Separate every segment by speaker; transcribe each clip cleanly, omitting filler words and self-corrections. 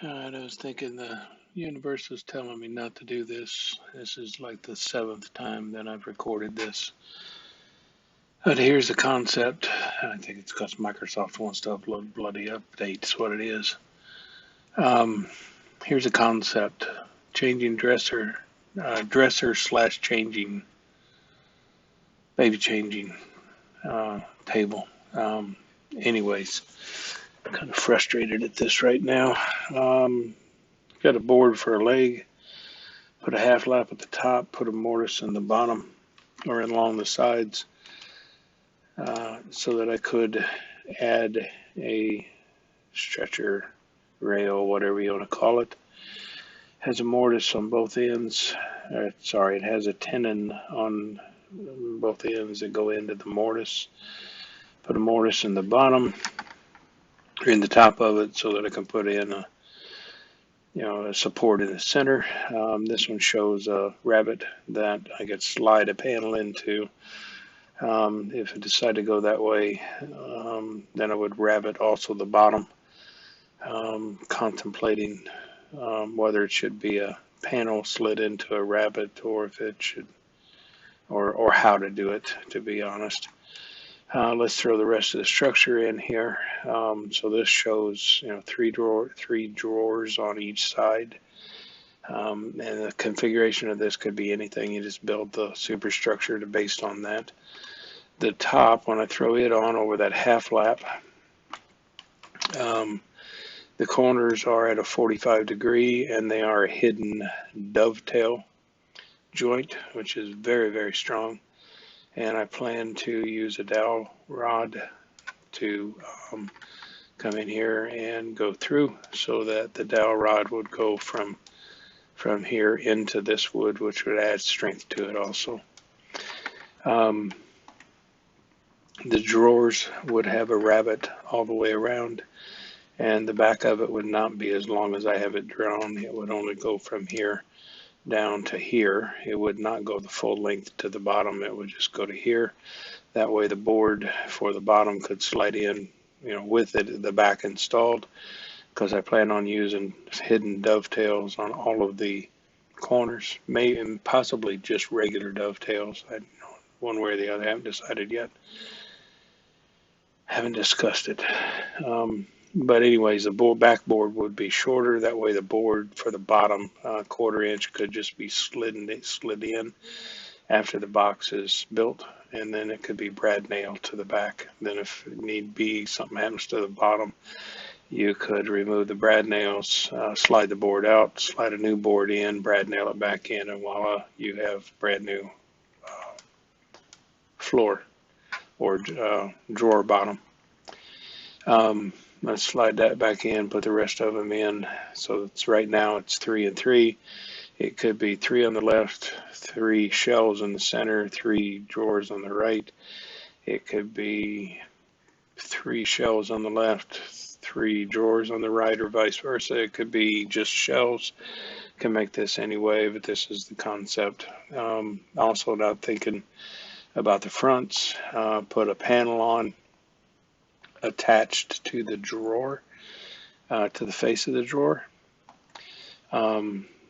Speaker 1: Alright, I was thinking the universe was telling me not to do this. This is like the 7th time that I've recorded this. But here's the concept. I think it's because Microsoft wants to upload bloody updates, what it is. Um, Here's a concept. Changing dresser slash changing, baby changing table. Anyways, I'm kind of frustrated at this right now. Got a board for a leg. Put a half lap at the top, put a mortise in the bottom or along the sides so that I could add a stretcher rail, whatever you want to call it. Has a mortise on both ends. Sorry, it has a tenon on both ends that go into the mortise. Put a mortise in the bottom or in the top of it so that I can put in a support in the center. This one shows a rabbet that I could slide a panel into. If I decide to go that way, then I would rabbet also the bottom, contemplating whether it should be a panel slid into a rabbet or if it should, or how to do it, to be honest. Let's throw the rest of the structure in here. So this shows, three drawers on each side. And the configuration of this could be anything. You just build the superstructure based on that. The top, when I throw it on over that half lap, the corners are at a 45 degree and they are a hidden dovetail joint, which is very, very strong. And I plan to use a dowel rod to come in here and go through so that the dowel rod would go from here into this wood, which would add strength to it also. The drawers would have a rabbet all the way around, and the back of it would not be as long as I have it drawn. It would only go from here down to here. It would not go the full length to the bottom. It would just go to here. That way the board for the bottom could slide in, with it, the back installed, because I plan on using hidden dovetails on all of the corners, maybe and possibly just regular dovetails. One way or the other, I haven't decided yet. Haven't discussed it. But anyways, the backboard would be shorter. That way the board for the bottom 1/4 inch could just be slid in after the box is built. And then it could be brad nailed to the back. Then if need be, something happens to the bottom, you could remove the brad nails, slide the board out, slide a new board in, brad nail it back in, and voila, you have brand new floor or drawer bottom. Let's slide that back in, put the rest of them in. So it's right now it's 3 and 3. It could be 3 on the left, 3 shelves in the center, 3 drawers on the right. It could be 3 shelves on the left, 3 drawers on the right, or vice versa. It could be just shelves. Can make this any way, but this is the concept. Also not thinking about the fronts. Put a panel on attached to the drawer, to the face of the drawer,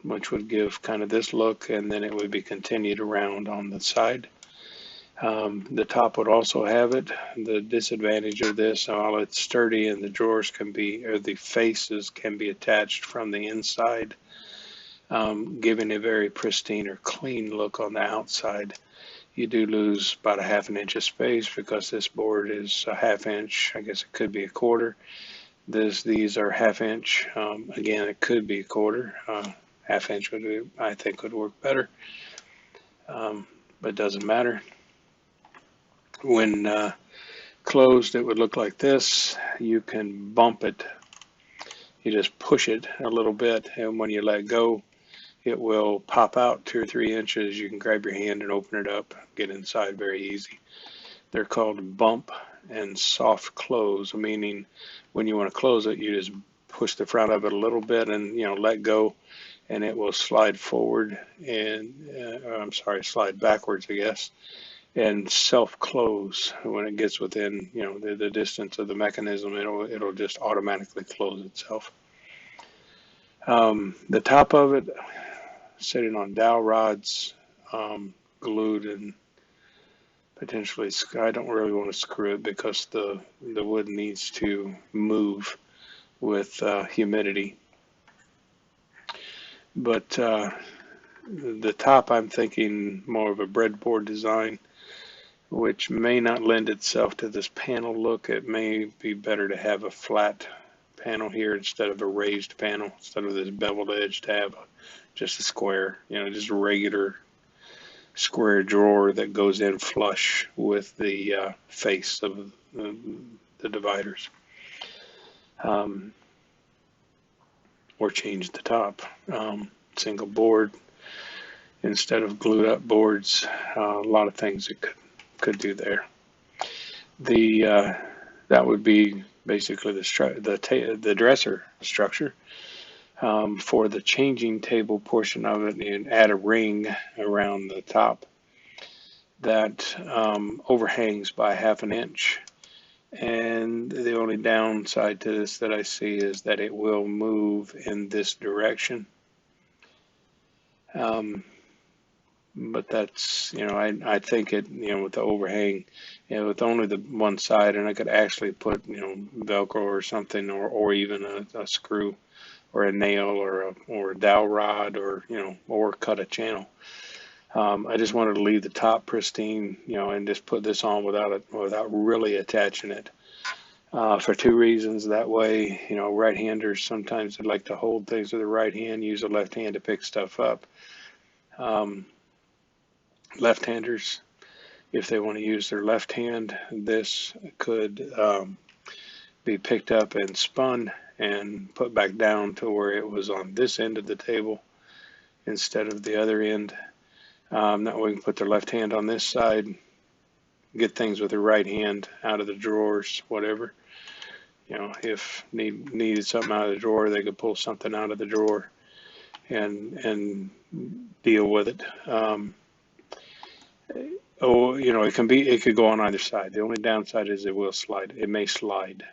Speaker 1: which would give kind of this look, and then it would be continued around on the side. The top would also have it. The disadvantage of this, while it's sturdy and the drawers can be, or the faces can be attached from the inside, giving a very pristine or clean look on the outside. You do lose about a 1/2 inch of space because this board is a 1/2 inch. I guess it could be a 1/4. These are 1/2 inch. Again, it could be a 1/4. 1/2 inch I think would work better, but it doesn't matter. When closed, it would look like this. You can bump it. You just push it a little bit, and when you let go, it will pop out 2 or 3 inches. You can grab your hand and open it up, get inside very easy. They're called bump and soft close, meaning when you want to close it, you just push the front of it a little bit and let go, and it will slide forward and slide backwards, I guess, and self-close when it gets within the distance of the mechanism. It'll just automatically close itself. The top of it sitting on dowel rods, glued and potentially, I don't really want to screw it because the wood needs to move with humidity. But the top, I'm thinking more of a breadboard design, which may not lend itself to this panel look. It may be better to have a flat panel here instead of a raised panel, instead of this beveled edge, to have just a square, just a regular square drawer that goes in flush with the face of the dividers. Or change the top. Single board instead of glued up boards. A lot of things it could do there. That would be basically the dresser structure. For the changing table portion of it, and add a ring around the top that overhangs by 1/2 inch. And the only downside to this that I see is that it will move in this direction. But that's, I think it, with the overhang, with only the one side, and I could actually put, Velcro or something, or even a screw or a nail or a dowel rod, or cut a channel. I just wanted to leave the top pristine, and just put this on without really attaching it. For 2 reasons. That way, right-handers, sometimes they like to hold things with the right hand, use the left hand to pick stuff up. Left-handers, if they want to use their left hand, this could be picked up and spun and put back down to where it was on this end of the table instead of the other end. That way we can put their left hand on this side, get things with their right hand out of the drawers, whatever. If needed something out of the drawer, they could pull something out of the drawer and deal with it. It could go on either side. The only downside is it will slide. It may slide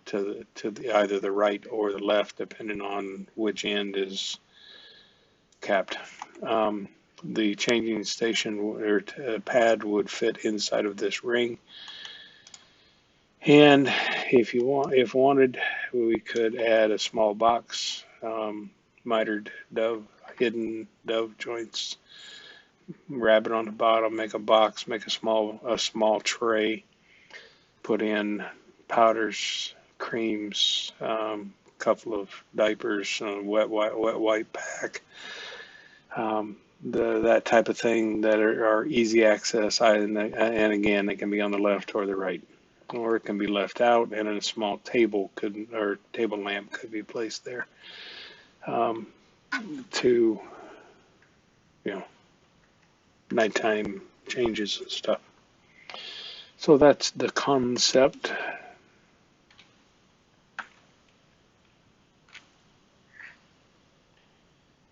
Speaker 1: to either the right or the left, depending on which end is capped. The changing station or pad would fit inside of this ring. And if wanted, we could add a small box, mitered dove, hidden dove joints, wrap it on the bottom, make a box, make a small tray, put in powders, creams, couple of diapers, wet wipe pack, that type of thing that are easy access. And again, they can be on the left or the right, or it can be left out, and a small table table lamp could be placed there to nighttime changes and stuff. So that's the concept.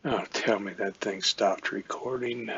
Speaker 1: Oh, tell me that thing stopped recording.